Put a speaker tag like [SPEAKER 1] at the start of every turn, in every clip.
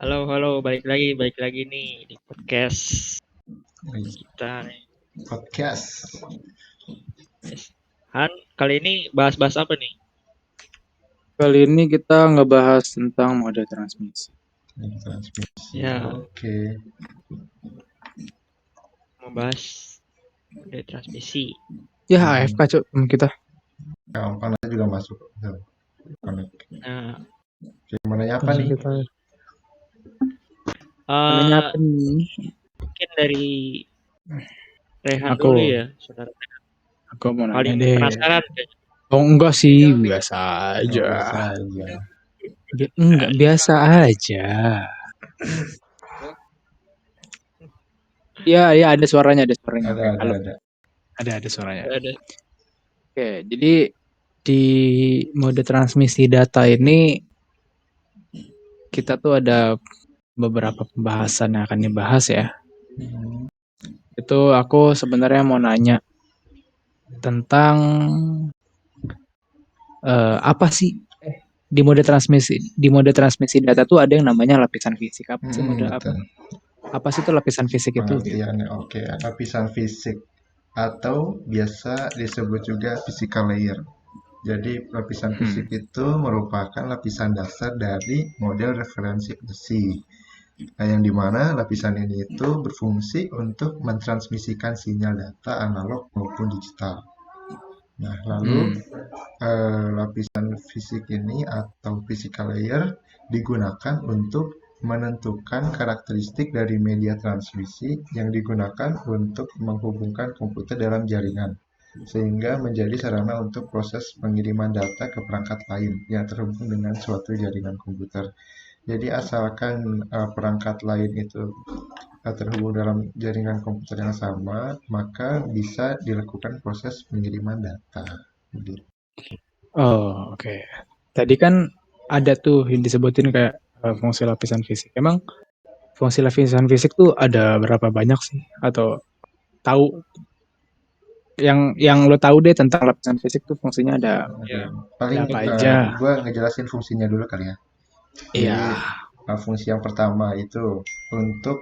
[SPEAKER 1] Halo, balik lagi nih di podcast kita nih.
[SPEAKER 2] Podcast.
[SPEAKER 1] Yes. Han, kali ini bahas-bahas apa nih?
[SPEAKER 3] Kali ini kita ngebahas tentang mode transmisi.
[SPEAKER 2] Transmisi.
[SPEAKER 1] Ya,
[SPEAKER 2] Oke.
[SPEAKER 1] membahas mode transmisi.
[SPEAKER 3] Ya, AFK cok temen kita.
[SPEAKER 2] Ya, panasnya juga masuk. Tuh, connect.
[SPEAKER 1] Nah,
[SPEAKER 2] Gimana ya apa
[SPEAKER 3] Temen
[SPEAKER 2] nih?
[SPEAKER 3] kita. Namanya
[SPEAKER 1] eh
[SPEAKER 3] apa nih?
[SPEAKER 1] mungkin dari Rehan
[SPEAKER 3] Aku,
[SPEAKER 1] dulu ya, saudara.
[SPEAKER 3] aku mau nanya
[SPEAKER 1] Paling
[SPEAKER 3] deh.
[SPEAKER 1] penasaran kayaknya.
[SPEAKER 3] Oh enggak sih, biasa
[SPEAKER 2] Oh,
[SPEAKER 3] aja.
[SPEAKER 2] biasa aja.
[SPEAKER 3] Enggak, biasa aja. Ya, ada suaranya.
[SPEAKER 2] Ada,
[SPEAKER 3] Oke,
[SPEAKER 2] ada,
[SPEAKER 3] halo.
[SPEAKER 2] ada.
[SPEAKER 3] Ada suaranya.
[SPEAKER 1] Ada.
[SPEAKER 3] Oke, jadi di mode transmisi data ini kita tuh ada beberapa pembahasan yang akan dibahas ya.
[SPEAKER 2] Hmm,
[SPEAKER 3] Itu aku sebenarnya mau nanya tentang apa sih di mode transmisi data tuh ada yang namanya lapisan fisik. Apa sih mode apa?
[SPEAKER 2] betul.
[SPEAKER 3] Apa sih itu lapisan fisik itu gitu?
[SPEAKER 2] Pengertiannya oke. Lapisan fisik atau biasa disebut juga physical layer. Jadi lapisan
[SPEAKER 3] Hmm.
[SPEAKER 2] fisik itu merupakan lapisan dasar dari model referensi besi. Nah, yang dimana lapisan ini itu berfungsi untuk mentransmisikan sinyal data analog maupun digital. Nah, lalu
[SPEAKER 3] Hmm.
[SPEAKER 2] lapisan fisik ini atau physical layer digunakan untuk menentukan karakteristik dari media transmisi yang digunakan untuk menghubungkan komputer dalam jaringan, sehingga menjadi sarana untuk proses pengiriman data ke perangkat lain yang terhubung dengan suatu jaringan komputer. Jadi asalkan perangkat lain itu terhubung dalam jaringan komputer yang sama, maka bisa dilakukan proses pengiriman data. Gitu.
[SPEAKER 3] Oh, oke. Tadi kan ada tuh yang disebutin kayak fungsi lapisan fisik. Emang fungsi lapisan fisik tuh ada berapa banyak sih? Atau tahu yang lo tahu deh tentang lapisan fisik tuh fungsinya ada
[SPEAKER 2] Oke.
[SPEAKER 1] Ya,
[SPEAKER 2] Paling
[SPEAKER 3] apa aja?
[SPEAKER 2] gue ngejelasin fungsinya dulu kali ya. Jadi
[SPEAKER 3] Iya.
[SPEAKER 2] fungsi yang pertama itu untuk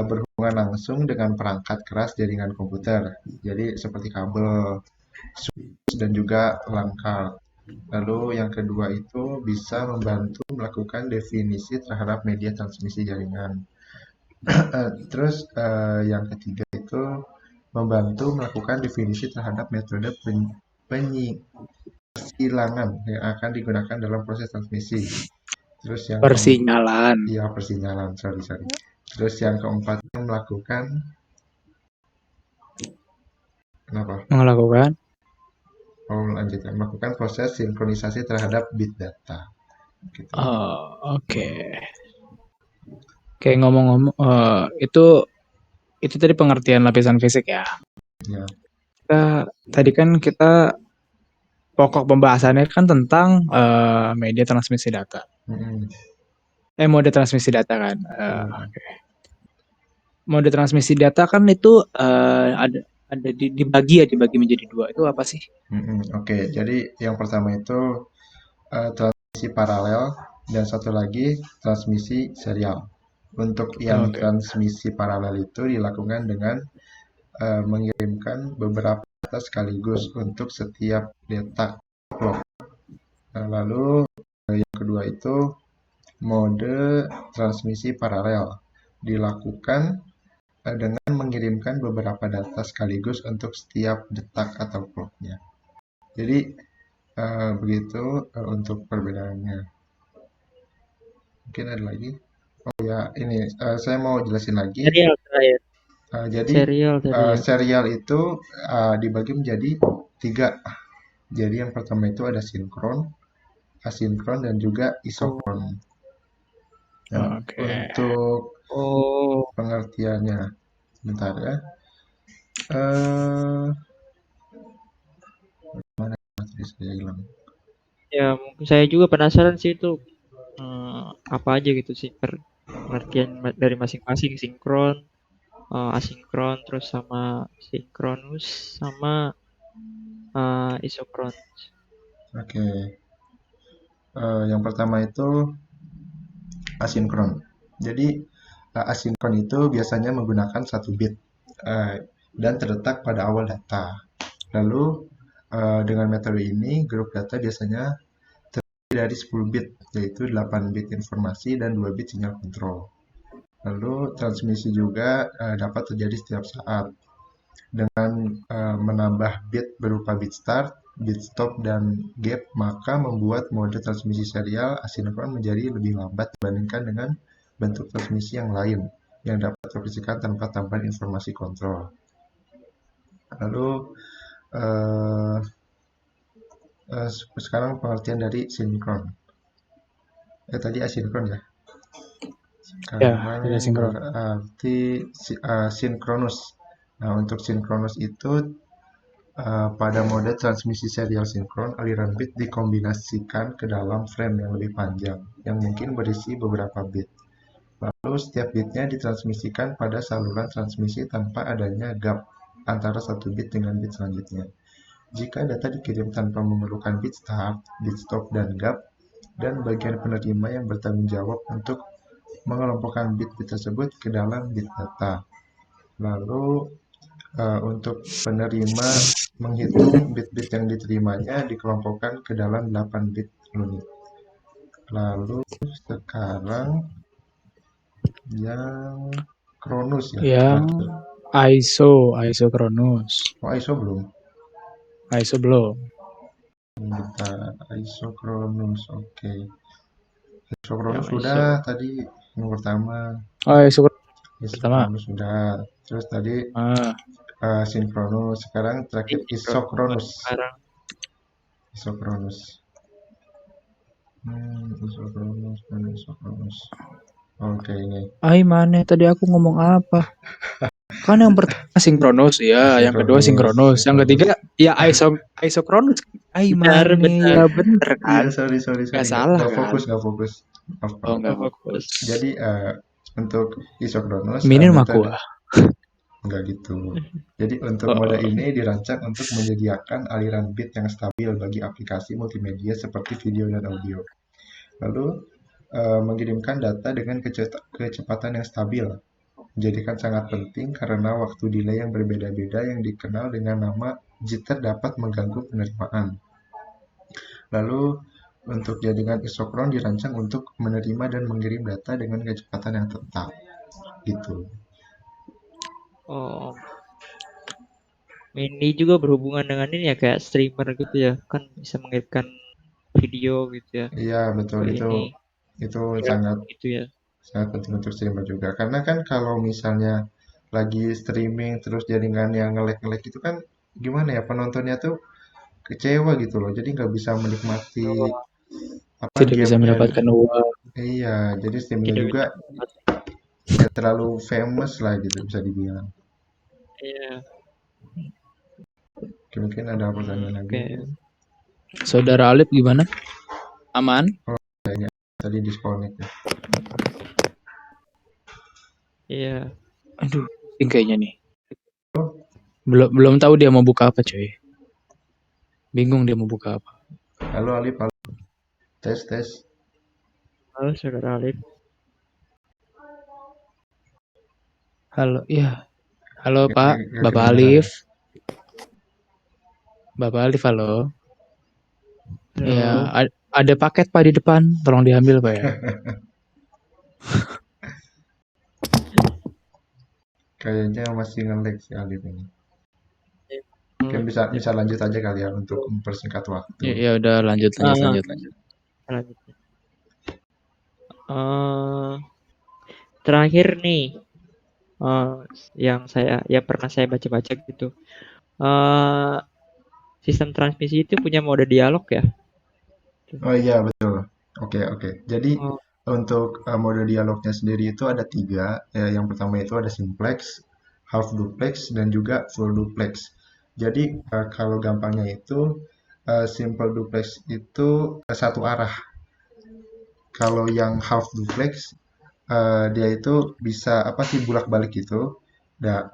[SPEAKER 2] berhubungan langsung dengan perangkat keras jaringan komputer. Jadi seperti kabel, switch, dan juga langkah. Lalu yang kedua itu bisa membantu melakukan definisi terhadap media transmisi jaringan. Terus yang ketiga itu membantu melakukan definisi terhadap metode persilangan yang akan digunakan dalam proses transmisi. Terus yang keempat,
[SPEAKER 3] Persinyalan.
[SPEAKER 2] ya persinyalan, sorry. Terus yang keempat melakukan, kenapa?
[SPEAKER 3] Melakukan.
[SPEAKER 2] Oh, lanjut ya. Melakukan proses sinkronisasi terhadap bit data. Gitu.
[SPEAKER 3] Oh, oke. Kayak ngomong-ngomong, itu tadi pengertian lapisan fisik ya.
[SPEAKER 2] Ya.
[SPEAKER 3] Tadi kan kita pokok pembahasannya kan tentang media transmisi data.
[SPEAKER 2] Mm-mm.
[SPEAKER 3] Mode transmisi data kan.
[SPEAKER 2] Iya.
[SPEAKER 3] Mode transmisi data kan itu ada dibagi menjadi dua. Itu apa sih?
[SPEAKER 2] Oke, jadi yang pertama itu transmisi paralel dan satu lagi transmisi serial. Untuk yang
[SPEAKER 3] Oke.
[SPEAKER 2] transmisi paralel itu dilakukan dengan mengirimkan beberapa data sekaligus untuk setiap detak clock. Nah, lalu yang kedua itu mode transmisi paralel dilakukan dengan mengirimkan beberapa data sekaligus untuk setiap detak atau clocknya. Jadi begitu untuk perbedaannya. Mungkin ada lagi. Oh ya, ini saya mau jelasin lagi.
[SPEAKER 1] serial terakhir.
[SPEAKER 2] Jadi
[SPEAKER 1] Serial tadi ya.
[SPEAKER 2] serial itu dibagi menjadi tiga. Jadi yang pertama itu ada sinkron, asinkron, dan juga
[SPEAKER 1] Oh,
[SPEAKER 2] isokron. Nah,
[SPEAKER 3] Oke.
[SPEAKER 2] untuk
[SPEAKER 1] oh,
[SPEAKER 2] pengertiannya, bentar ya. Eh, mana tadi saya hilang?
[SPEAKER 1] ya mungkin saya juga penasaran sih itu apa aja gitu sih pengertian dari masing-masing sinkron, asinkron, terus sama sinkronus sama isokron.
[SPEAKER 2] Oke, yang pertama itu asinkron. Jadi asinkron itu biasanya menggunakan satu bit eh, dan terletak pada awal data. Lalu dengan metode ini grup data biasanya terdiri dari 10 bit, yaitu 8 bit informasi dan 2 bit sinyal kontrol. Lalu transmisi juga dapat terjadi setiap saat dengan menambah bit berupa bit start, bit stop, dan gap, maka membuat mode transmisi serial asinkron menjadi lebih lambat dibandingkan dengan bentuk transmisi yang lain yang dapat dioperasikan tanpa tambahan informasi kontrol. Lalu eh, sekarang pengertian dari sinkron. Tadi asinkron ya.
[SPEAKER 3] Ya,
[SPEAKER 2] Sekarang
[SPEAKER 3] ada sinkron.
[SPEAKER 2] berarti sinkronus. Nah, untuk sinkronus itu pada mode transmisi serial sinkron, aliran bit dikombinasikan ke dalam frame yang lebih panjang, yang mungkin berisi beberapa bit. Lalu setiap bitnya ditransmisikan pada saluran transmisi tanpa adanya gap antara satu bit dengan bit selanjutnya. Jika data dikirim tanpa memerlukan bit start, bit stop, dan gap, dan bagian penerima yang bertanggung jawab untuk mengelompokkan bit-bit tersebut ke dalam bit data. Lalu untuk penerima menghitung bit-bit yang diterimanya dikelompokkan ke dalam 8 bit unit. Lalu sekarang yang Kronus ya
[SPEAKER 3] Yang
[SPEAKER 2] terakhir.
[SPEAKER 3] isokronus.
[SPEAKER 2] Oh, ISO belum.
[SPEAKER 3] ISO belum.
[SPEAKER 2] Kita isokronus, oke.
[SPEAKER 1] Yang
[SPEAKER 2] Isokronus sudah
[SPEAKER 1] ISO.
[SPEAKER 2] tadi yang pertama.
[SPEAKER 3] Oh, isokronus pertama.
[SPEAKER 2] Isokronus sudah. Terus tadi
[SPEAKER 3] Ah,
[SPEAKER 2] sinkronus. Sekarang terakhir
[SPEAKER 1] Sinkron.
[SPEAKER 2] isokronus.
[SPEAKER 1] Sekarang
[SPEAKER 2] Isokronus. Isokronus dan isokronus. Oke, ini.
[SPEAKER 3] mana tadi aku ngomong apa? Kan yang pertama sinkronus ya, yang kedua
[SPEAKER 2] Sinkronus,
[SPEAKER 3] sinkronus, yang
[SPEAKER 2] sinkronus.
[SPEAKER 3] ketiga ya isokronus.
[SPEAKER 1] benar,
[SPEAKER 3] Mana
[SPEAKER 1] benar.
[SPEAKER 3] ya bener
[SPEAKER 2] Iya,
[SPEAKER 3] kan?
[SPEAKER 2] sorry, sorry,
[SPEAKER 3] Gak
[SPEAKER 2] sorry.
[SPEAKER 3] salah
[SPEAKER 2] Nggak
[SPEAKER 3] kan?
[SPEAKER 2] fokus, nggak fokus. Maaf,
[SPEAKER 3] Oh,
[SPEAKER 2] maaf.
[SPEAKER 3] nggak
[SPEAKER 1] Fokus.
[SPEAKER 3] fokus.
[SPEAKER 2] Jadi untuk isokronus
[SPEAKER 3] Minin mah
[SPEAKER 2] metode
[SPEAKER 3] kuah.
[SPEAKER 2] nggak gitu. Jadi untuk mode
[SPEAKER 3] Oh,
[SPEAKER 2] ini dirancang untuk menyediakan aliran bit yang stabil bagi aplikasi multimedia seperti video dan audio. Lalu mengirimkan data dengan kecepatan yang stabil menjadikan sangat penting karena waktu delay yang berbeda-beda yang dikenal dengan nama jitter dapat mengganggu penerimaan. Lalu untuk jaringan isokron dirancang untuk menerima dan mengirim data dengan kecepatan yang tetap. Gitu.
[SPEAKER 1] Oh, ini juga berhubungan dengan ini ya kayak streamer gitu ya. Kan bisa mengirimkan video gitu ya
[SPEAKER 2] Iya, betul
[SPEAKER 1] ke
[SPEAKER 2] itu
[SPEAKER 1] ini.
[SPEAKER 2] itu
[SPEAKER 1] Kira
[SPEAKER 2] sangat
[SPEAKER 1] gitu ya.
[SPEAKER 2] sangat penting untuk streamer juga. Karena kan kalau misalnya lagi streaming terus jaringannya nge-lag itu kan gimana ya penontonnya tuh kecewa gitu loh. Jadi nggak bisa menikmati
[SPEAKER 1] Oh,
[SPEAKER 2] apa
[SPEAKER 3] tidak bisa
[SPEAKER 2] gamenya.
[SPEAKER 3] mendapatkan uang.
[SPEAKER 2] Iya, jadi streamingnya
[SPEAKER 1] tidak
[SPEAKER 2] juga
[SPEAKER 1] bisa menikmati.
[SPEAKER 2] ya terlalu famous lah gitu bisa dibilang.
[SPEAKER 1] Iya.
[SPEAKER 2] Oke, mungkin ada pertanyaan lagi.
[SPEAKER 1] Oke.
[SPEAKER 3] Saudara Alif gimana? Aman?
[SPEAKER 2] Oh, kayaknya tadi disconnect ya.
[SPEAKER 1] Iya.
[SPEAKER 3] Aduh, pusing kayaknya nih. Belum belum tahu dia mau buka apa, coy. Bingung dia mau buka apa.
[SPEAKER 2] Halo Alif, halo. Tes, tes.
[SPEAKER 1] Halo, Saudara Alif.
[SPEAKER 3] Halo, iya. Halo,
[SPEAKER 2] Nggak,
[SPEAKER 3] Pak.
[SPEAKER 2] nggak
[SPEAKER 3] Bapak
[SPEAKER 2] kedengeran.
[SPEAKER 3] Alif. Bapak Alif, halo. Iya,
[SPEAKER 1] Halo.
[SPEAKER 3] ada paket Pak di depan. Tolong diambil, Pak ya.
[SPEAKER 2] Kayaknya masih nge-lag si Alif ini. Mungkin
[SPEAKER 1] Halo.
[SPEAKER 2] bisa bisa lanjut aja kali ya untuk mempersingkat waktu.
[SPEAKER 3] Ya, ya udah lanjut lanjut
[SPEAKER 1] Ah,
[SPEAKER 3] lanjut lanjut.
[SPEAKER 1] selanjutnya. Eh, terakhir nih, eh, yang ya pernah saya baca-baca gitu. Eh, sistem transmisi itu punya mode dialog ya?
[SPEAKER 2] Oh iya, betul. Oke, oke. Jadi
[SPEAKER 1] Oh,
[SPEAKER 2] untuk mode dialognya sendiri itu ada tiga. Yang pertama itu ada simplex, half duplex, dan juga full duplex. Jadi kalau gampangnya itu simple duplex itu satu arah. Kalau yang half duplex dia itu bisa apa sih bulak-balik gitu. Nah,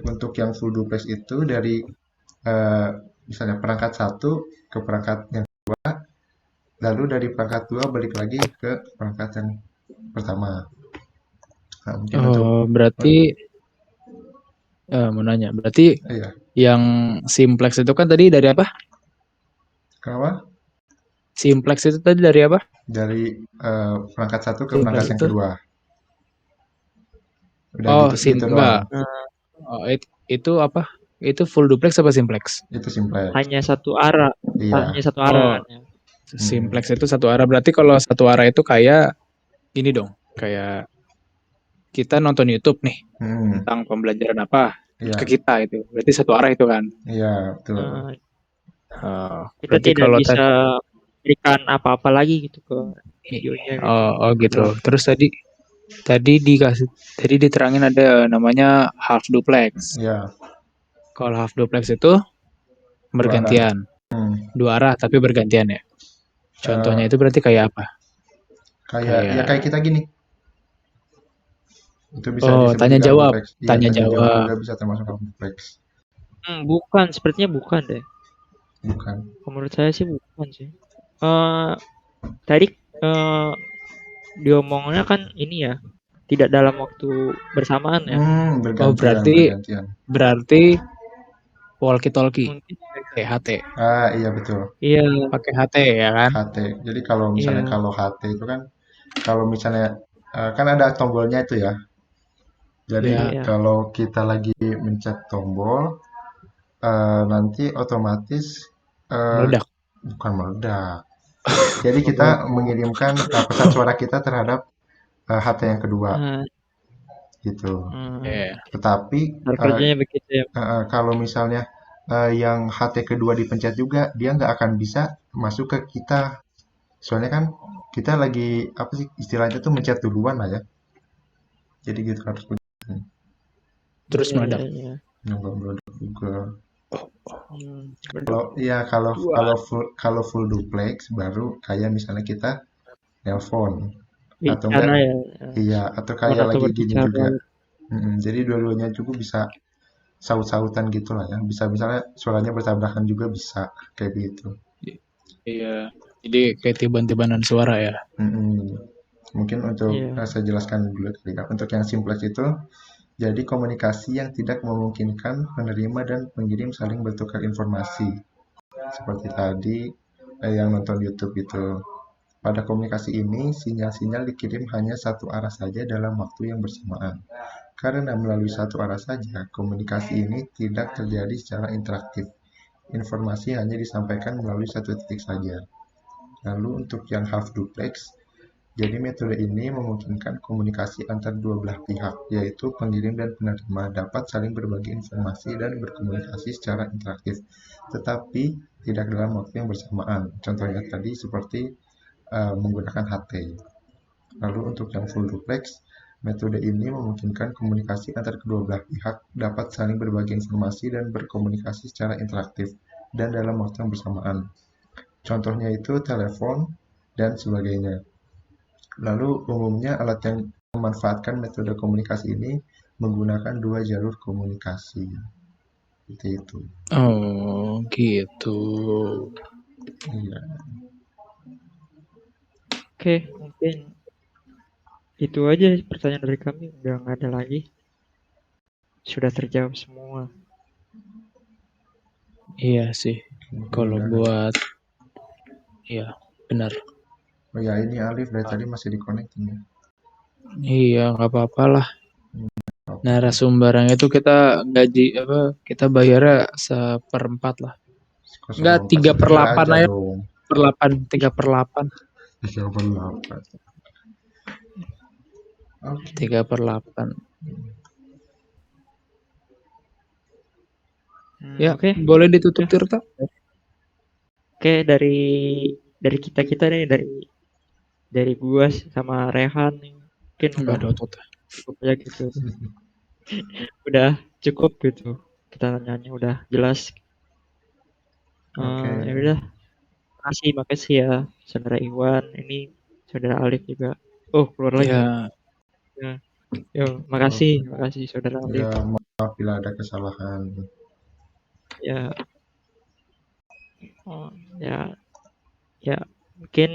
[SPEAKER 2] untuk yang full duplex itu dari eh, misalnya perangkat satu ke perangkat yang lalu dari perangkat 2 balik lagi ke perangkat yang pertama. Nah, mungkin untuk
[SPEAKER 3] berarti mau nanya, berarti
[SPEAKER 2] iya,
[SPEAKER 3] yang simplex itu kan tadi dari apa?
[SPEAKER 2] kenapa?
[SPEAKER 3] Simplex itu tadi dari apa?
[SPEAKER 2] Dari perangkat satu ke
[SPEAKER 3] Simplex
[SPEAKER 2] perangkat yang
[SPEAKER 3] itu?
[SPEAKER 2] kedua. Udah
[SPEAKER 3] Oh,
[SPEAKER 2] gitu gitu doang.
[SPEAKER 3] enggak. Oh, itu apa? Itu full duplex apa simplex?
[SPEAKER 2] Itu simplex.
[SPEAKER 1] hanya satu arah,
[SPEAKER 2] Iya.
[SPEAKER 1] hanya satu arah
[SPEAKER 3] Oh,
[SPEAKER 1] kan ya.
[SPEAKER 3] simplex itu satu arah. Berarti kalau satu arah itu kayak ini dong, kayak kita nonton YouTube nih
[SPEAKER 2] Hmm,
[SPEAKER 3] tentang pembelajaran apa ke
[SPEAKER 2] iya,
[SPEAKER 3] kita itu. Berarti satu arah itu kan.
[SPEAKER 2] iya, betul.
[SPEAKER 1] Eh, kita
[SPEAKER 3] Berarti
[SPEAKER 1] tidak
[SPEAKER 3] kalau
[SPEAKER 1] bisa berikan apa-apa lagi gitu ke videonya gitu.
[SPEAKER 3] oh gitu.
[SPEAKER 1] Jelas.
[SPEAKER 3] Terus tadi diterangin ada namanya half duplex.
[SPEAKER 2] Iya,
[SPEAKER 3] Kalau half duplex itu
[SPEAKER 2] dua arah.
[SPEAKER 3] bergantian,
[SPEAKER 2] Hmm,
[SPEAKER 3] dua arah tapi bergantian ya. Contohnya
[SPEAKER 2] eh,
[SPEAKER 3] itu berarti kayak apa?
[SPEAKER 2] ya kayak
[SPEAKER 3] Kayak
[SPEAKER 2] kita gini. Itu bisa disebut
[SPEAKER 3] tanya
[SPEAKER 2] juga half
[SPEAKER 3] jawab,
[SPEAKER 2] duplex. Iya,
[SPEAKER 3] tanya
[SPEAKER 2] tanya jawab
[SPEAKER 3] jawab.
[SPEAKER 2] juga bisa termasuk half duplex.
[SPEAKER 1] Bukan, sepertinya bukan deh.
[SPEAKER 2] Bukan.
[SPEAKER 1] Kalau menurut saya sih bukan sih. Eh tadi diomongnya kan ini ya, tidak dalam waktu bersamaan ya.
[SPEAKER 3] Oh
[SPEAKER 2] Bergantian,
[SPEAKER 3] berarti
[SPEAKER 2] bergantian.
[SPEAKER 3] berarti walkie talkie,
[SPEAKER 1] Mungkin
[SPEAKER 3] HT,
[SPEAKER 2] Ah, iya betul.
[SPEAKER 1] iya,
[SPEAKER 3] pakai HT ya kan?
[SPEAKER 2] HT. Jadi kalau misalnya
[SPEAKER 1] iya,
[SPEAKER 2] kalau HT itu kan kalau misalnya kan ada tombolnya itu ya. Jadi
[SPEAKER 3] Ya
[SPEAKER 1] iya.
[SPEAKER 2] kalau kita lagi mencet tombol, nanti otomatis eh,
[SPEAKER 3] meledak.
[SPEAKER 2] bukan meledak. Jadi kita
[SPEAKER 3] Oh,
[SPEAKER 2] mengirimkan pesan suara kita terhadap HT yang kedua,
[SPEAKER 1] Nah,
[SPEAKER 2] gitu.
[SPEAKER 1] hmm,
[SPEAKER 3] ya.
[SPEAKER 2] Tetapi
[SPEAKER 1] cara
[SPEAKER 2] eh,
[SPEAKER 1] kerjanya begitu ya.
[SPEAKER 2] kalau misalnya yang HT kedua dipencet juga, dia nggak akan bisa masuk ke kita. Soalnya kan kita lagi apa sih istilahnya tuh mencet duluan lah ya. Jadi gitu harus begitu.
[SPEAKER 3] Terus
[SPEAKER 1] Iya, iya,
[SPEAKER 3] meledak.
[SPEAKER 1] iya.
[SPEAKER 2] Nyoba meledak juga.
[SPEAKER 1] Meledak.
[SPEAKER 2] Kalau iya kalau
[SPEAKER 3] Wah,
[SPEAKER 2] kalau full duplex baru kayak misalnya kita nelpon atau enggak
[SPEAKER 1] Bicara ya,
[SPEAKER 2] iya atau
[SPEAKER 1] phone
[SPEAKER 2] kayak
[SPEAKER 1] atau
[SPEAKER 2] lagi gini
[SPEAKER 1] berbicara
[SPEAKER 2] juga.
[SPEAKER 1] gitu.
[SPEAKER 2] Jadi dua-duanya juga bisa saut-sautan gitu lah ya. Bisa misalnya suaranya bertabrakan juga bisa kayak begitu.
[SPEAKER 3] iya. Jadi kayak tiban-tibanan suara ya.
[SPEAKER 2] Mm-mm. Mungkin untuk
[SPEAKER 1] Iya.
[SPEAKER 2] saya jelaskan dulu kali ya. Untuk yang simplex itu jadi komunikasi yang tidak memungkinkan penerima dan pengirim saling bertukar informasi. Seperti tadi yang nonton YouTube itu. Pada komunikasi ini, sinyal-sinyal dikirim hanya satu arah saja dalam waktu yang bersamaan. Karena melalui satu arah saja, komunikasi ini tidak terjadi secara interaktif. Informasi hanya disampaikan melalui satu titik saja. Lalu untuk yang half duplex, jadi metode ini memungkinkan komunikasi antar dua belah pihak, yaitu pengirim dan penerima dapat saling berbagi informasi dan berkomunikasi secara interaktif, tetapi tidak dalam waktu yang bersamaan. Contohnya tadi seperti menggunakan HT. Lalu untuk yang full duplex, metode ini memungkinkan komunikasi antar kedua belah pihak dapat saling berbagi informasi dan berkomunikasi secara interaktif dan dalam waktu yang bersamaan. Contohnya itu telepon dan sebagainya. Lalu umumnya alat yang memanfaatkan metode komunikasi ini menggunakan dua jalur komunikasi. Seperti itu.
[SPEAKER 3] Oh, gitu.
[SPEAKER 2] Iya.
[SPEAKER 1] Oke, mungkin itu aja pertanyaan dari kami. Udah nggak ada lagi. Sudah terjawab semua.
[SPEAKER 3] Iya sih.
[SPEAKER 2] Mungkin
[SPEAKER 3] Kalau
[SPEAKER 2] udah kan.
[SPEAKER 3] buat iya, benar.
[SPEAKER 2] Oh ya, ini Alif dari tadi masih di-connecting ya.
[SPEAKER 3] Iya, nggak apa-apa lah.
[SPEAKER 2] Apa-apa.
[SPEAKER 3] Narasumbernya itu kita gaji apa? Kita bayarnya seperempat lah. Enggak
[SPEAKER 2] 0,4
[SPEAKER 3] tiga per
[SPEAKER 2] sebentar
[SPEAKER 3] 8
[SPEAKER 2] aja
[SPEAKER 3] aja.
[SPEAKER 2] dong.
[SPEAKER 3] Per 8, 3/8.
[SPEAKER 2] 38. Oke.
[SPEAKER 3] 3/8. Ya,
[SPEAKER 1] Oke.
[SPEAKER 3] boleh ditutup
[SPEAKER 1] Ya.
[SPEAKER 3] Tirta?
[SPEAKER 1] Oke, dari kita nih, dari gua sama Rehan nih. Mungkin
[SPEAKER 3] Enggak
[SPEAKER 1] udah
[SPEAKER 3] ada otot.
[SPEAKER 1] cukup ya gitu. Udah cukup gitu. Kita nanya udah jelas.
[SPEAKER 2] Oke.
[SPEAKER 1] Ya udah, makasih ya saudara Iwan. Ini saudara Alif juga. Oh, keluar lagi.
[SPEAKER 3] Ya,
[SPEAKER 1] Ya, yo, makasih saudara Alif.
[SPEAKER 2] Ya, maaf bila ada kesalahan.
[SPEAKER 1] Ya, ya, ya, mungkin